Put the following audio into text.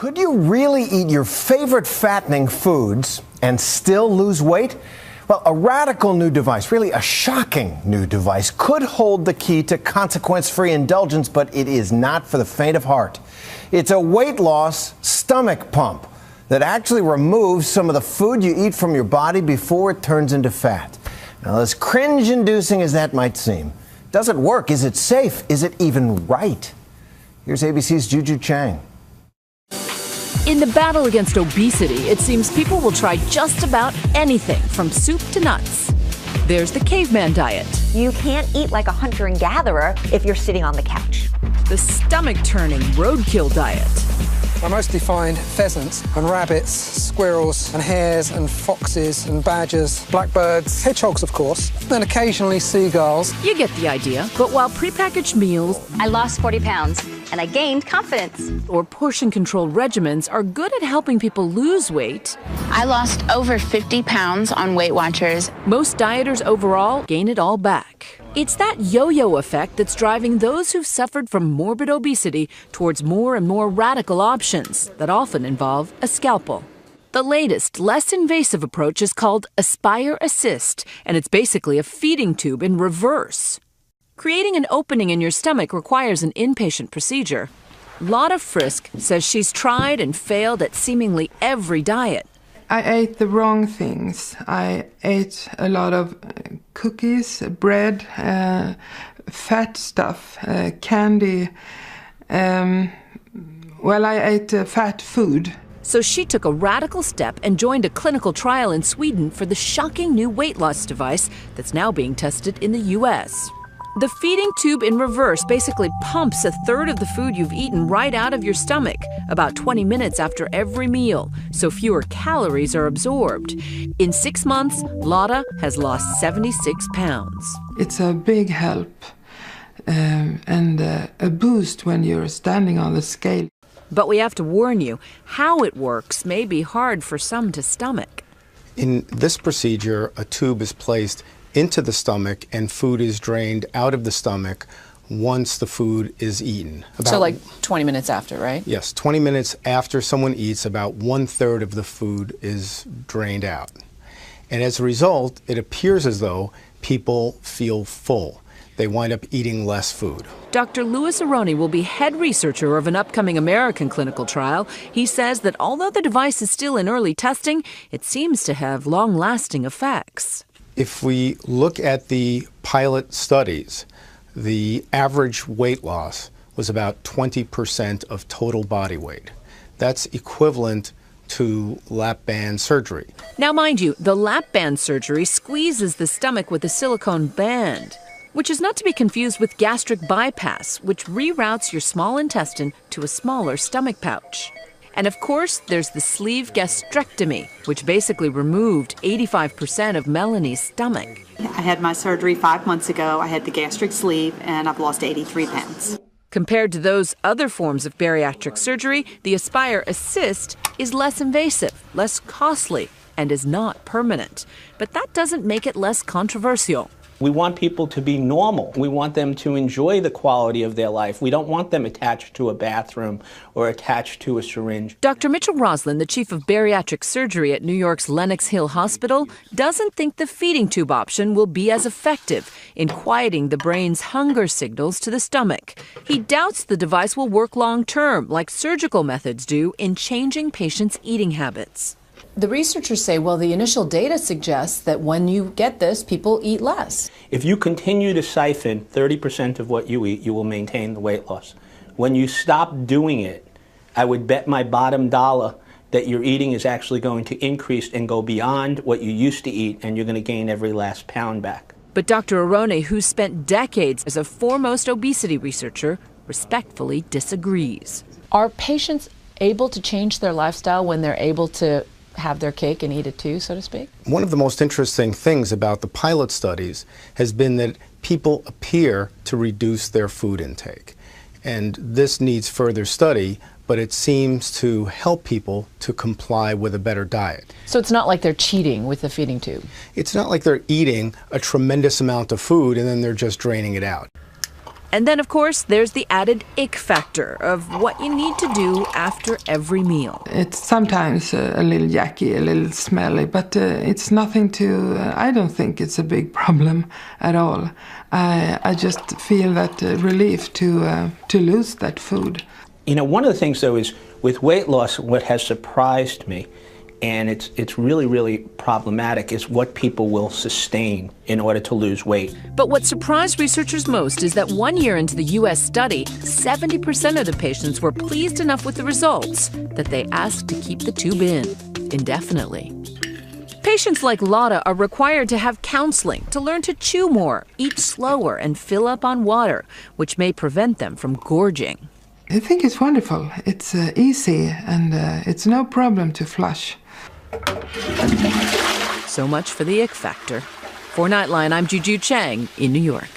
Could you really eat your favorite fattening foods and still lose weight? Well, a radical new device, really a shocking new device, could hold the key to consequence-free indulgence, but it is not for the faint of heart. It's a weight loss stomach pump that actually removes some of the food you eat from your body before it turns into fat. Now, as cringe-inducing as that might seem, does it work? Is it safe? Is it even right? Here's ABC's Juju Chang. In the battle against obesity, it seems people will try just about anything from soup to nuts. There's the caveman diet. You can't eat like a hunter and gatherer if you're sitting on the couch. The stomach-turning roadkill diet. I mostly find pheasants and rabbits, squirrels and hares and foxes and badgers, blackbirds, hedgehogs of course, and occasionally seagulls. You get the idea. But while prepackaged meals, I lost 40 pounds and I gained confidence. Or portion-controlled regimens are good at helping people lose weight, I lost over 50 pounds on Weight Watchers. most dieters overall gain it all back. It's that yo-yo effect that's driving those who've suffered from morbid obesity towards more and more radical options that often involve a scalpel. The latest, less invasive approach is called AspireAssist, and it's basically a feeding tube in reverse. Creating an opening in your stomach requires an inpatient procedure. Lotta Frisk says she's tried and failed at seemingly every diet. I ate the wrong things. I ate a lot of cookies, bread, fat stuff, candy. I ate fat food. So she took a radical step and joined a clinical trial in Sweden for the shocking new weight loss device that's now being tested in the U.S. The feeding tube in reverse basically pumps a third of the food you've eaten right out of your stomach, about 20 minutes after every meal, so fewer calories are absorbed. In 6 months, Lotta has lost 76 pounds. It's a big help and a boost when you're standing on the scale. But we have to warn you, how it works may be hard for some to stomach. In this procedure, a tube is placed into the stomach and food is drained out of the stomach once the food is eaten. So like 20 minutes after, right? Yes, 20 minutes after someone eats, about 1/3 of the food is drained out. And as a result, it appears as though people feel full. They wind up eating less food. Dr. Louis Aroni will be head researcher of an upcoming American clinical trial. He says that although the device is still in early testing, it seems to have long-lasting effects. If we look at the pilot studies, the average weight loss was about 20% of total body weight. That's equivalent to lap band surgery. Now, mind you, the lap band surgery squeezes the stomach with a silicone band, which is not to be confused with gastric bypass, which reroutes your small intestine to a smaller stomach pouch. And of course, there's the sleeve gastrectomy, which basically removed 85% of Melanie's stomach. I had my surgery 5 months ago. I had the gastric sleeve, and I've lost 83 pounds. Compared to those other forms of bariatric surgery, the AspireAssist is less invasive, less costly, and is not permanent. But that doesn't make it less controversial. We want people to be normal. We want them to enjoy the quality of their life. We don't want them attached to a bathroom or attached to a syringe. Dr. Mitchell Roslin, the chief of bariatric surgery at New York's Lenox Hill Hospital, doesn't think the feeding tube option will be as effective in quieting the brain's hunger signals to the stomach. He doubts the device will work long-term, like surgical methods do in changing patients' eating habits. The researchers say, well, the initial data suggests that when you get this, people eat less. If you continue to siphon 30% of what you eat, you will maintain the weight loss. When you stop doing it, I would bet my bottom dollar that your eating is actually going to increase and go beyond what you used to eat, and you're going to gain every last pound back. But Dr. Aroni, who spent decades as a foremost obesity researcher, respectfully disagrees. Are patients able to change their lifestyle when they're able to have their cake and eat it too, so to speak? One of the most interesting things about the pilot studies has been that people appear to reduce their food intake. And this needs further study, but it seems to help people to comply with a better diet. So it's not like they're cheating with the feeding tube? It's not like they're eating a tremendous amount of food and then they're just draining it out. And then, of course, there's the added ick factor of what you need to do after every meal. It's sometimes a little yucky, a little smelly, but it's nothing to, I don't think it's a big problem at all. I just feel that relief to lose that food. You know, one of the things, though, is with weight loss, what has surprised me, and it's really, really problematic, is what people will sustain in order to lose weight. But what surprised researchers most is that 1 year into the U.S. study, 70% of the patients were pleased enough with the results that they asked to keep the tube in indefinitely. Patients like Lotta are required to have counseling to learn to chew more, eat slower, and fill up on water, which may prevent them from gorging. I think it's wonderful. It's easy and it's no problem to flush. So much for the ick factor. For Nightline, I'm Juju Chang in New York.